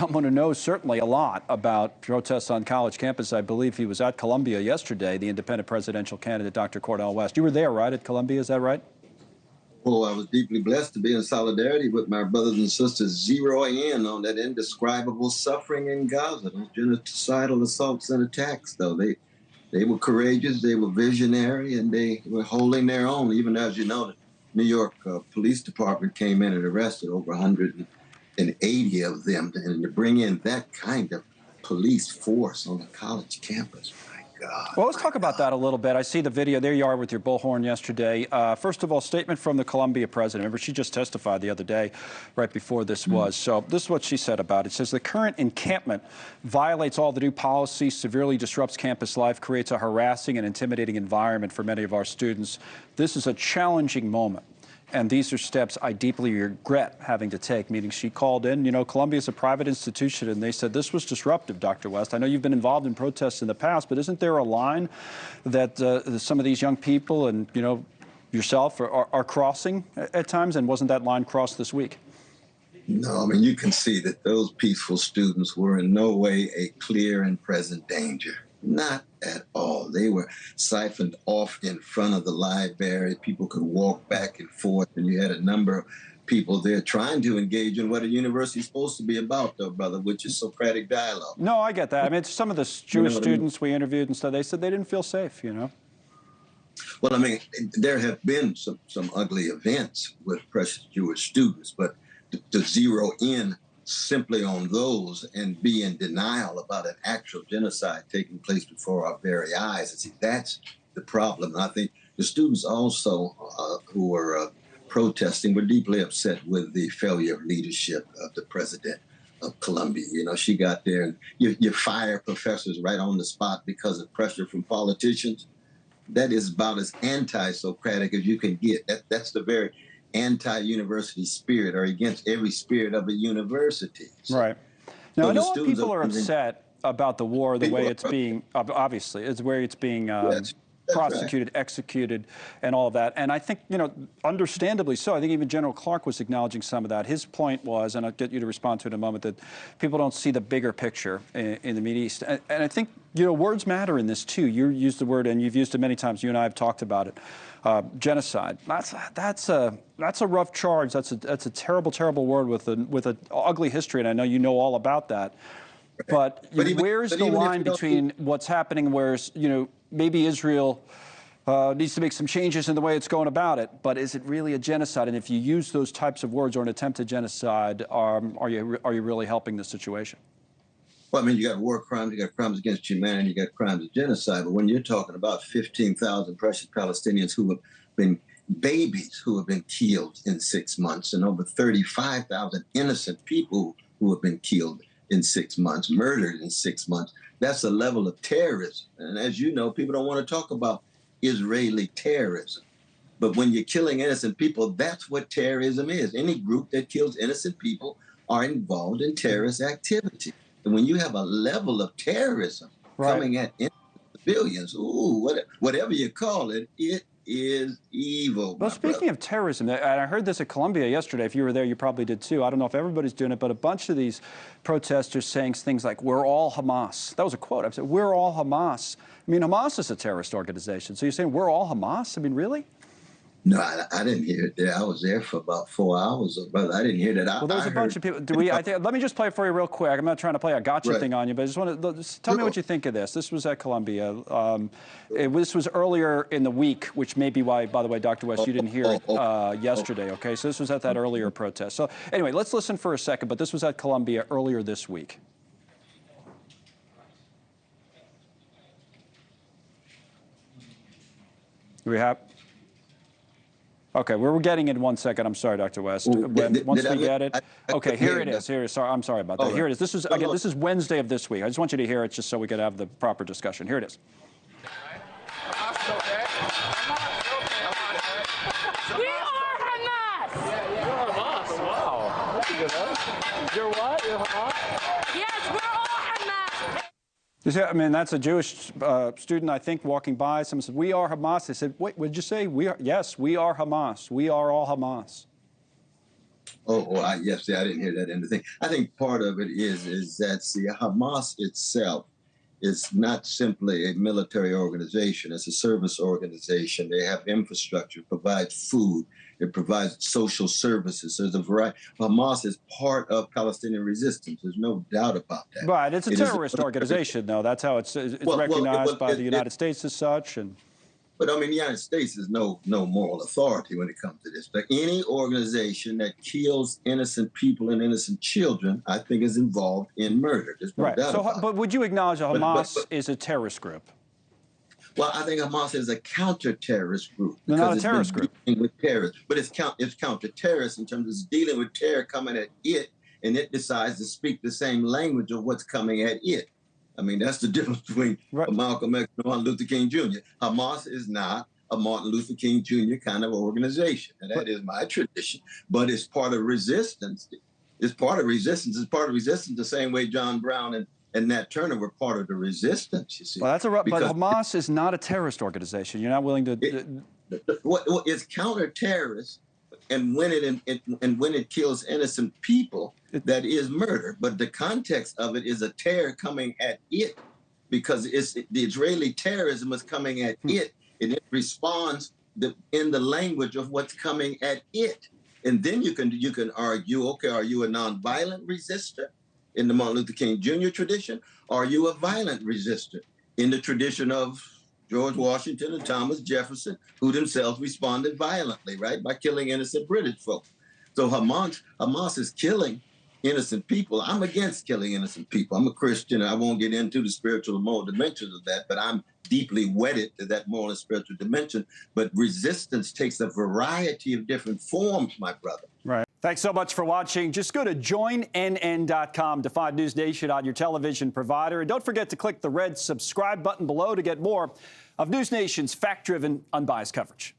someone who knows certainly a lot about protests on college campus. I believe he was at Columbia yesterday, the independent presidential candidate, Dr. Cornel West. You were there, right, at Columbia, is that right? Well, I was deeply blessed to be in solidarity with my brothers and sisters, zeroing in on that indescribable suffering in Gaza, those genocidal assaults and attacks, though. They were courageous, they were visionary, and they were holding their own. Even as you know, the New York Police Department came in and arrested over 180 of them. And to bring in that kind of police force on a college campus, my God. Well, let's talk about that a little bit. I see the video. There you are with your bullhorn yesterday. First of all, statement from the Columbia president. Remember, she just testified the other day, right before this was. So this is what she said about it. It says, the current encampment violates all the due policies, severely disrupts campus life, creates a harassing and intimidating environment for many of our students. This is a challenging moment. And these are steps I deeply regret having to take, meaning she called in. You know, Columbia is a private institution, and they said this was disruptive, Dr. West. I know you've been involved in protests in the past, but isn't there a line that some of these young people and, you know, yourself are crossing at times, and wasn't that line crossed this week? No, I mean, you can see that those peaceful students were in no way a clear and present danger. Not at all. They were siphoned off in front of the library. People could walk back and forth, and you had a number of people there trying to engage in what a university is supposed to be about, though, brother, which is Socratic dialogue. No, I get that. I mean, some of the Jewish students we interviewed and stuff, they said they didn't feel safe, you know? Well, I mean, there have been some ugly events with precious Jewish students, but to zero in simply on those and be in denial about an actual genocide taking place before our very eyes. And see, that's the problem. And I think the students also who were protesting were deeply upset with the failure of leadership of the president of Columbia. You know, she got there and you fire professors right on the spot because of pressure from politicians. That is about as anti-Socratic as you can get. That's the very anti-university spirit, or against every spirit of a university. So, right. Now, I know people are upset about the war, the way it's being, obviously, it's where it's being prosecuted, right, executed, and all of that. And I think, you know, understandably so. I think even General Clark was acknowledging some of that. His point was, and I'll get you to respond to it in a moment, that people don't see the bigger picture in the Middle East. And I think, you know, words matter in this, too. You used the word, and you've used it many times. You and I have talked about it. Genocide. That's a rough charge. That's a terrible, terrible word with an ugly history, and I know you know all about that. But where's the line between what's happening, where's, you know, maybe Israel needs to make some changes in the way it's going about it, but is it really a genocide? And if you use those types of words or an attempt at genocide, are you really helping the situation? Well, I mean, you got war crimes, you got crimes against humanity, you got crimes of genocide. But when you're talking about 15,000 precious Palestinians who have been babies who have been killed in 6 months, and over 35,000 innocent people who have been killed in 6 months, murdered in 6 months, that's a level of terrorism. And as you know, people don't want to talk about Israeli terrorism. But when you're killing innocent people, that's what terrorism is. Any group that kills innocent people are involved in terrorist activity. And when you have a level of terrorism coming at civilians, whatever you call it, it is evil. Well, speaking of terrorism, and I heard this at Columbia yesterday. If you were there, you probably did too. I don't know if everybody's doing it, but a bunch of these protesters saying things like, we're all Hamas. That was a quote. I said, we're all Hamas. I mean, Hamas is a terrorist organization. So you're saying we're all Hamas? I mean, really? No, I didn't hear it there. I was there for about 4 hours, brother. I didn't hear that. Well, there's a bunch of people. Let me just play it for you real quick. I'm not trying to play a gotcha thing on you, but I just want to tell me what you think of this. This was at Columbia. This was earlier in the week, which may be why, by the way, Dr. West, you didn't hear it yesterday, okay? So this was at that earlier protest. So anyway, let's listen for a second, but this was at Columbia earlier this week. Do we have... Okay, we're getting it in 1 second. I'm sorry, Dr. West. Once we get it. Okay, here it is. Here it is. Sorry, I'm sorry about that. Here it is. This is, again, this is Wednesday of this week. I just want you to hear it just so we can have the proper discussion. Here it is. We are Hamas! You're Hamas. Wow. That's a good one. You're what? You're Hamas? Yes, we're all Hamas. You see, I mean, that's a Jewish student, I think, walking by. Someone said, we are Hamas. They said, wait, what did you say? We are, yes, we are Hamas. We are all Hamas. Yes, see, I didn't hear that end of the thing. I think part of it is that, see, Hamas itself is not simply a military organization. It's a service organization. They have infrastructure, provides food, it provides social services. There's a variety. Hamas is part of Palestinian resistance. There's no doubt about that. Right. It's a terrorist organization, though. That's how it's recognized by the United States as such. But I mean, the United States has no moral authority when it comes to this. But any organization that kills innocent people and innocent children, I think, is involved in murder. There's no doubt about it. But would you acknowledge that Hamas is a terrorist group? Well, I think Hamas is a counter-terrorist group. They're not a terrorist group. With terrorists, but it's counter-terrorist in terms of it's dealing with terror coming at it, and it decides to speak the same language of what's coming at it. I mean, that's the difference between Malcolm X and Martin Luther King Jr. Hamas is not a Martin Luther King Jr. kind of organization. And that is my tradition. But it's part of resistance. It's part of resistance. It's part of resistance the same way John Brown and Nat Turner were part of the resistance, you see. Well, that's but Hamas is not a terrorist organization. You're not willing to... It's counter-terrorist. And when it kills innocent people, that is murder. But the context of it is a terror coming at it, because the Israeli terrorism is coming at it, and it responds in the language of what's coming at it. And then you can argue, okay, are you a nonviolent resistor in the Martin Luther King Jr. tradition? Or are you a violent resistor in the tradition of George Washington and Thomas Jefferson, who themselves responded violently, right, by killing innocent British folks? So Hamas is killing innocent people. I'm against killing innocent people. I'm a Christian. I won't get into the spiritual and moral dimensions of that, but I'm deeply wedded to that moral and spiritual dimension. But resistance takes a variety of different forms, my brother. Right. Thanks so much for watching. Just go to joinnn.com to find NewsNation on your television provider. And don't forget to click the red subscribe button below to get more of NewsNation's fact-driven, unbiased coverage.